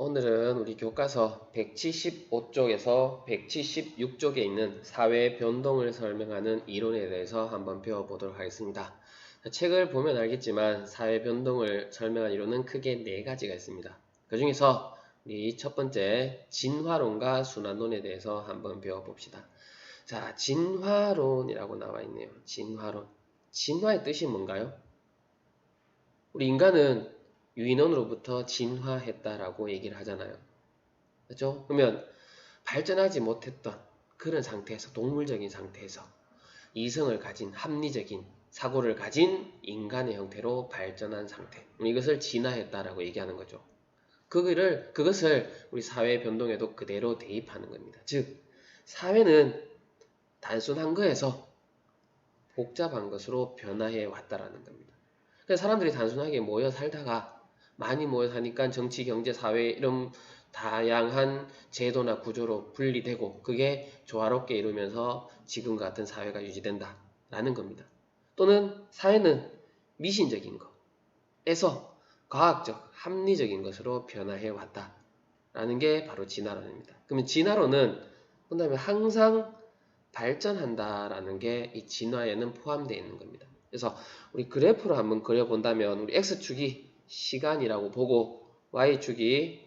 오늘은 우리 교과서 175쪽에서 176쪽에 있는 사회 변동을 설명하는 이론에 대해서 한번 배워보도록 하겠습니다. 책을 보면 알겠지만 사회 변동을 설명한 이론은 크게 4가지가 있습니다. 그 중에서 우리 첫 번째 진화론과 순환론에 대해서 한번 배워봅시다. 자, 진화론이라고 나와 있네요. 진화론. 진화의 뜻이 뭔가요? 우리 인간은 유인원으로부터 진화했다라고 얘기를 하잖아요. 그렇죠? 그러면 발전하지 못했던 그런 상태에서, 동물적인 상태에서 이성을 가진 합리적인 사고를 가진 인간의 형태로 발전한 상태, 이것을 진화했다라고 얘기하는 거죠. 그것을 우리 사회 변동에도 그대로 대입하는 겁니다. 즉, 사회는 단순한 거에서 복잡한 것으로 변화해 왔다라는 겁니다. 그래서 사람들이 단순하게 모여 살다가 많이 모여 사니까 정치, 경제, 사회 이런 다양한 제도나 구조로 분리되고 그게 조화롭게 이루면서 지금 같은 사회가 유지된다라는 겁니다. 또는 사회는 미신적인 것에서 과학적, 합리적인 것으로 변화해 왔다라는 게 바로 진화론입니다. 그러면 진화론은 그다음에 항상 발전한다라는 게 이 진화에는 포함되어 있는 겁니다. 그래서 우리 그래프로 한번 그려본다면 우리 X축이 시간이라고 보고 Y축이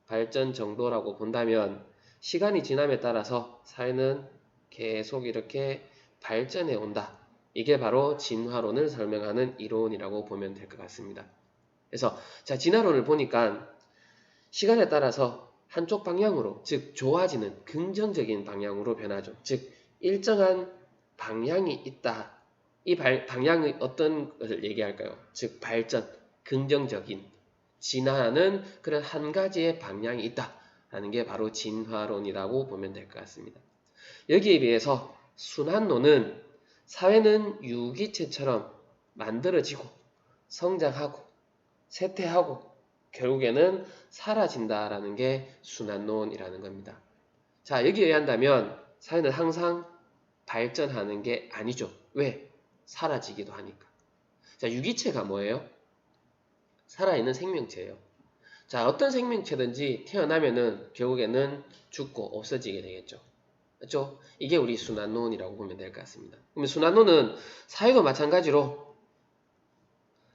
발전 정도라고 본다면 시간이 지남에 따라서 사회는 계속 이렇게 발전해 온다. 이게 바로 진화론을 설명하는 이론이라고 보면 될 것 같습니다. 그래서 자, 진화론을 보니까 시간에 따라서 한쪽 방향으로, 즉 좋아지는 긍정적인 방향으로 변하죠. 즉 일정한 방향이 있다. 이 방향의 어떤 것을 얘기할까요? 즉 발전, 긍정적인, 진화하는 그런 한 가지의 방향이 있다라는 게 바로 진화론이라고 보면 될 것 같습니다. 여기에 비해서 순환론은 사회는 유기체처럼 만들어지고 성장하고 쇠퇴하고 결국에는 사라진다라는 게 순환론이라는 겁니다. 자, 여기에 의한다면 사회는 항상 발전하는 게 아니죠. 왜? 사라지기도 하니까. 자, 유기체가 뭐예요? 살아있는 생명체예요. 자, 어떤 생명체든지 태어나면은 결국에는 죽고 없어지게 되겠죠. 그렇죠? 이게 우리 순환론이라고 보면 될 것 같습니다. 그러면 순환론은 사회도 마찬가지로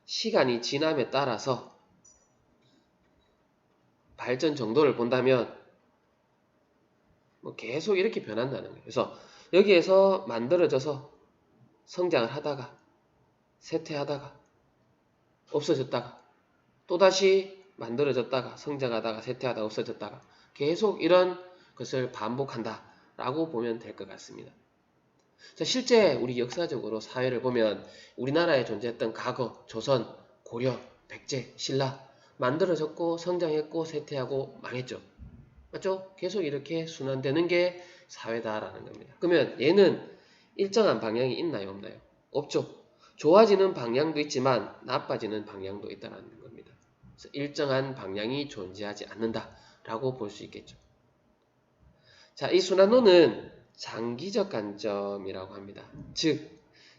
시간이 지남에 따라서 발전 정도를 본다면 계속 이렇게 변한다는 거예요. 그래서 여기에서 만들어져서 성장을 하다가 쇠퇴하다가 없어졌다가 또다시 만들어졌다가 성장하다가 쇠퇴하다가 없어졌다가 계속 이런 것을 반복한다라고 보면 될 것 같습니다. 자, 실제 우리 역사적으로 사회를 보면 우리나라에 존재했던 과거, 조선, 고려, 백제, 신라 만들어졌고 성장했고 쇠퇴하고 망했죠. 맞죠? 계속 이렇게 순환되는 게 사회다라는 겁니다. 그러면 얘는 일정한 방향이 있나요? 없나요? 없죠. 좋아지는 방향도 있지만 나빠지는 방향도 있다는 겁니다. 그래서 일정한 방향이 존재하지 않는다라고 볼 수 있겠죠. 자, 이 순환론은 장기적 관점이라고 합니다. 즉,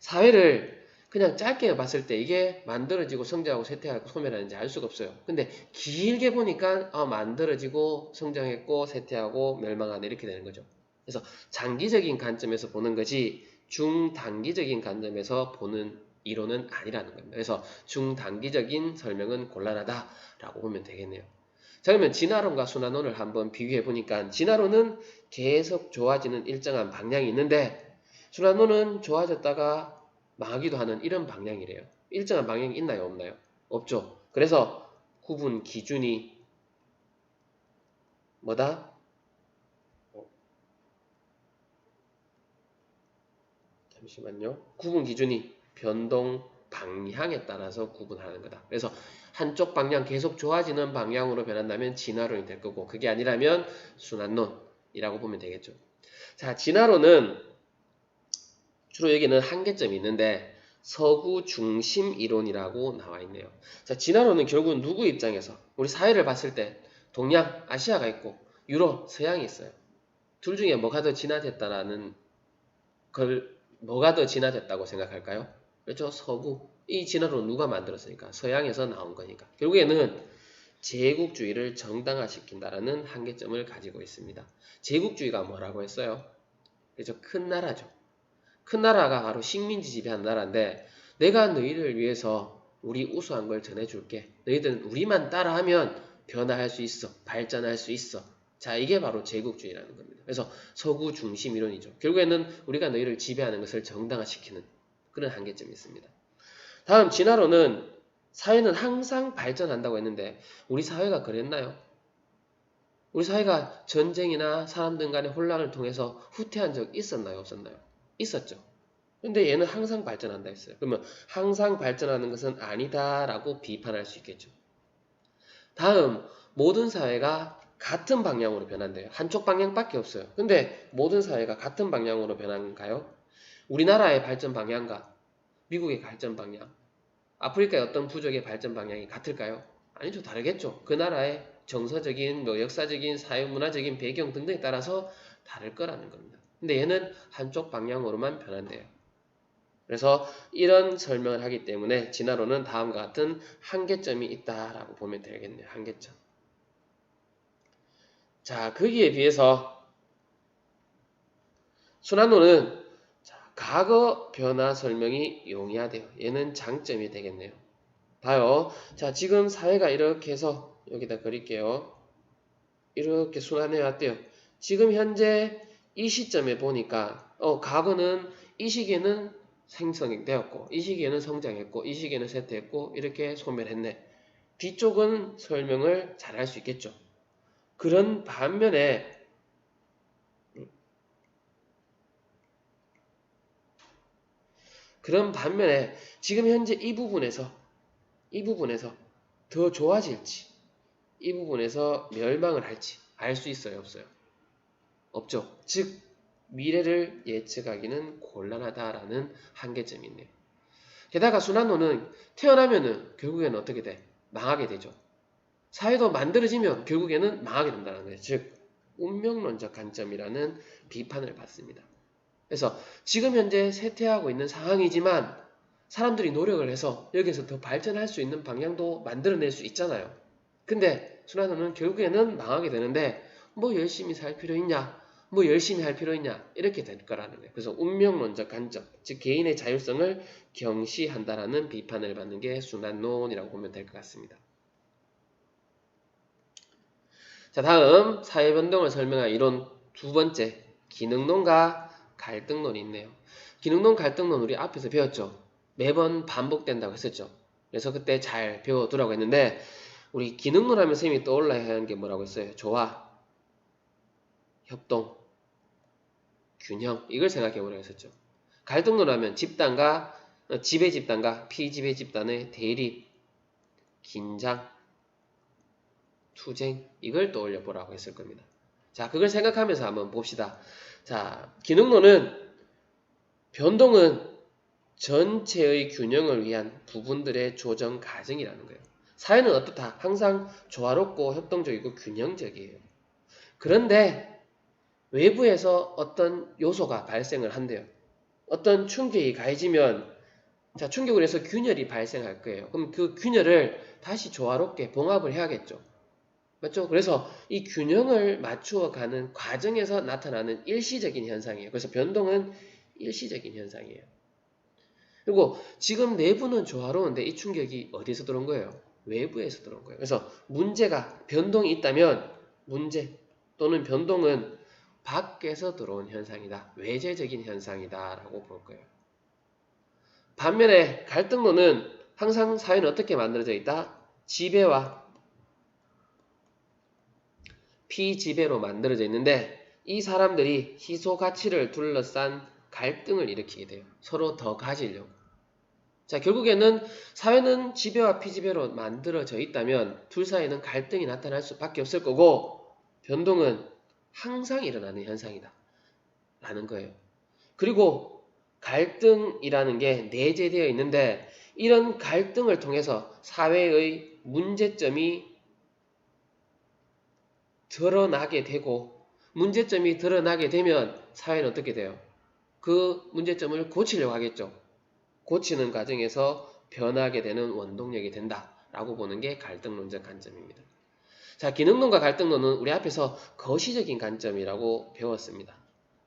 사회를 그냥 짧게 봤을 때 이게 만들어지고 성장하고 쇠퇴하고 소멸하는지 알 수가 없어요. 근데 길게 보니까 만들어지고 성장했고 쇠퇴하고 멸망하네 이렇게 되는 거죠. 그래서 장기적인 관점에서 보는 거지 중단기적인 관점에서 보는 이론은 아니라는 겁니다. 그래서 중단기적인 설명은 곤란하다라고 보면 되겠네요. 자, 그러면 진화론과 순환론을 한번 비교해 보니까 진화론은 계속 좋아지는 일정한 방향이 있는데 순환론은 좋아졌다가 망하기도 하는 이런 방향이래요. 일정한 방향이 있나요? 없나요? 없죠. 그래서 구분 기준이 뭐다? 잠시만요. 구분 기준이 변동 방향에 따라서 구분하는 거다. 그래서 한쪽 방향 계속 좋아지는 방향으로 변한다면 진화론이 될 거고 그게 아니라면 순환론이라고 보면 되겠죠. 자, 진화론은 주로 여기는 한계점이 있는데 서구 중심 이론이라고 나와 있네요. 자, 진화론은 결국은 누구 입장에서 우리 사회를 봤을 때 동양, 아시아가 있고 유럽, 서양이 있어요. 둘 중에 뭐가 더 진화됐다라는 걸 뭐가 더 진화됐다고 생각할까요? 그렇죠? 서구. 이 진화론은 누가 만들었으니까 서양에서 나온 거니까 결국에는 제국주의를 정당화시킨다라는 한계점을 가지고 있습니다. 제국주의가 뭐라고 했어요? 그죠? 큰 나라죠. 큰 나라가 바로 식민지 지배한 나라인데 내가 너희를 위해서 우리 우수한 걸 전해줄게. 너희들은 우리만 따라하면 변화할 수 있어. 발전할 수 있어. 자, 이게 바로 제국주의라는 겁니다. 그래서 서구 중심 이론이죠. 결국에는 우리가 너희를 지배하는 것을 정당화시키는 그런 한계점이 있습니다. 다음 진화론은 사회는 항상 발전한다고 했는데 우리 사회가 그랬나요? 우리 사회가 전쟁이나 사람들 간의 혼란을 통해서 후퇴한 적 있었나요? 없었나요? 있었죠. 근데 얘는 항상 발전한다 했어요. 그러면 항상 발전하는 것은 아니다라고 비판할 수 있겠죠. 다음, 모든 사회가 같은 방향으로 변한대요. 한쪽 방향밖에 없어요. 근데 모든 사회가 같은 방향으로 변한가요? 우리나라의 발전 방향과 미국의 발전 방향, 아프리카의 어떤 부족의 발전 방향이 같을까요? 아니죠. 다르겠죠. 그 나라의 정서적인, 역사적인, 사회문화적인 배경 등등에 따라서 다를 거라는 겁니다. 근데 얘는 한쪽 방향으로만 변한대요. 그래서 이런 설명을 하기 때문에 진화론은 다음과 같은 한계점이 있다라고 보면 되겠네요. 한계점. 자, 거기에 비해서 순환론은 과거 변화 설명이 용이하대요. 얘는 장점이 되겠네요. 봐요. 자, 지금 사회가 이렇게 해서 여기다 그릴게요. 이렇게 순환해 왔대요. 지금 현재 이 시점에 보니까 과거는 이 시기에는 생성이 되었고 이 시기에는 성장했고 이 시기에는 쇠퇴했고 이렇게 소멸했네. 뒤쪽은 설명을 잘 할 수 있겠죠. 그런 반면에 지금 현재 이 부분에서 더 좋아질지 이 부분에서 멸망을 할지 알 수 있어요? 없어요? 없죠. 즉 미래를 예측하기는 곤란하다라는 한계점이 있네요. 게다가 순환론은 태어나면은 결국에는 어떻게 돼? 망하게 되죠. 사회도 만들어지면 결국에는 망하게 된다는 거예요. 즉 운명론적 관점이라는 비판을 받습니다. 그래서 지금 현재 쇠퇴하고 있는 상황이지만 사람들이 노력을 해서 여기서 더 발전할 수 있는 방향도 만들어낼 수 있잖아요. 근데 순환론은 결국에는 망하게 되는데 뭐 열심히 살 필요 있냐? 뭐 열심히 할 필요 있냐? 이렇게 될 거라는 거예요. 그래서 운명론적 관점, 즉 개인의 자율성을 경시한다라는 비판을 받는 게 순환론이라고 보면 될 것 같습니다. 자, 다음 사회변동을 설명한 이론 두 번째, 기능론과 갈등론이 있네요. 기능론, 갈등론 우리 앞에서 배웠죠. 매번 반복된다고 했었죠. 그래서 그때 잘 배워두라고 했는데 우리 기능론 하면 선생님이 떠올라야 하는 게 뭐라고 했어요? 조화, 협동, 균형 이걸 생각해 보라고 했었죠. 갈등론 하면 지배 집단과 피지배 집단의 대립, 긴장, 투쟁 이걸 떠올려 보라고 했을 겁니다. 자, 그걸 생각하면서 한번 봅시다. 자, 기능론은 변동은 전체의 균형을 위한 부분들의 조정 과정이라는 거예요. 사회는 어떻다? 항상 조화롭고 협동적이고 균형적이에요. 그런데 외부에서 어떤 요소가 발생을 한대요. 어떤 충격이 가해지면 자, 충격을 해서 균열이 발생할 거예요. 그럼 그 균열을 다시 조화롭게 봉합을 해야겠죠. 맞죠? 그래서 이 균형을 맞추어가는 과정에서 나타나는 일시적인 현상이에요. 그래서 변동은 일시적인 현상이에요. 그리고 지금 내부는 조화로운데 이 충격이 어디서 들어온 거예요? 외부에서 들어온 거예요. 그래서 문제가 변동이 있다면 문제 또는 변동은 밖에서 들어온 현상이다. 외재적인 현상이다 라고 볼 거예요. 반면에 갈등론은 항상 사회는 어떻게 만들어져 있다? 지배와 피지배로 만들어져 있는데 이 사람들이 희소 가치를 둘러싼 갈등을 일으키게 돼요. 서로 더 가지려고. 자, 결국에는 사회는 지배와 피지배로 만들어져 있다면 둘 사이에는 갈등이 나타날 수밖에 없을 거고 변동은 항상 일어나는 현상이다. 라는 거예요. 그리고 갈등이라는 게 내재되어 있는데 이런 갈등을 통해서 사회의 문제점이 드러나게 되고 문제점이 드러나게 되면 사회는 어떻게 돼요? 그 문제점을 고치려고 하겠죠. 고치는 과정에서 변하게 되는 원동력이 된다. 라고 보는 게 갈등론적 관점입니다. 자, 기능론과 갈등론은 우리 앞에서 거시적인 관점이라고 배웠습니다.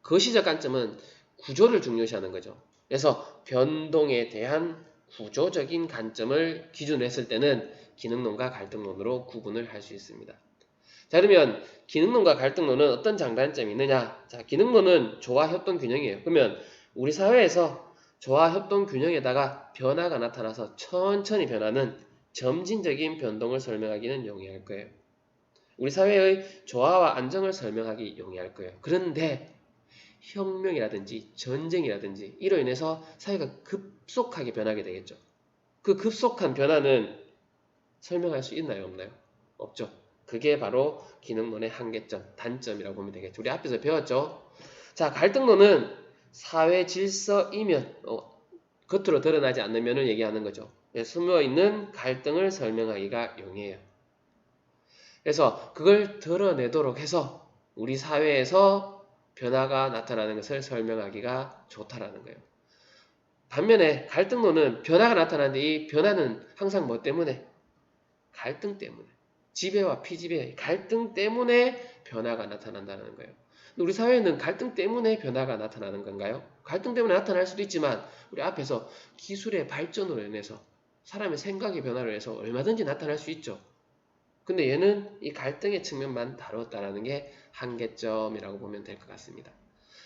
거시적 관점은 구조를 중요시하는 거죠. 그래서 변동에 대한 구조적인 관점을 기준으로 했을 때는 기능론과 갈등론으로 구분을 할 수 있습니다. 자, 그러면 기능론과 갈등론은 어떤 장단점이 있느냐? 자, 기능론은 조화 협동 균형이에요. 그러면 우리 사회에서 조화 협동 균형에다가 변화가 나타나서 천천히 변하는 점진적인 변동을 설명하기는 용이할 거예요. 우리 사회의 조화와 안정을 설명하기 용이할 거예요. 그런데 혁명이라든지 전쟁이라든지 이로 인해서 사회가 급속하게 변하게 되겠죠. 그 급속한 변화는 설명할 수 있나요? 없나요? 없죠. 그게 바로 기능론의 한계점, 단점이라고 보면 되겠죠. 우리 앞에서 배웠죠. 자, 갈등론은 사회 질서이면 겉으로 드러나지 않으면을 얘기하는 거죠. 숨어있는 갈등을 설명하기가 용이해요. 그래서 그걸 드러내도록 해서 우리 사회에서 변화가 나타나는 것을 설명하기가 좋다라는 거예요. 반면에 갈등론은 변화가 나타나는데 이 변화는 항상 뭐 때문에? 갈등 때문에. 지배와 피지배, 갈등 때문에 변화가 나타난다는 거예요. 우리 사회는 갈등 때문에 변화가 나타나는 건가요? 갈등 때문에 나타날 수도 있지만 우리 앞에서 기술의 발전으로 인해서 사람의 생각의 변화로 해서 얼마든지 나타날 수 있죠. 근데 얘는 이 갈등의 측면만 다뤘다라는 게 한계점이라고 보면 될 것 같습니다.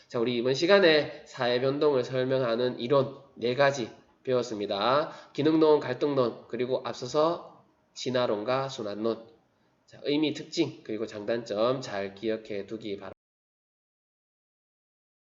자, 우리 이번 시간에 사회변동을 설명하는 이론 4가지 배웠습니다. 기능론, 갈등론, 그리고 앞서서 진화론과 순환론. 자, 의미, 특징, 그리고 장단점 잘 기억해 두기 바랍니다.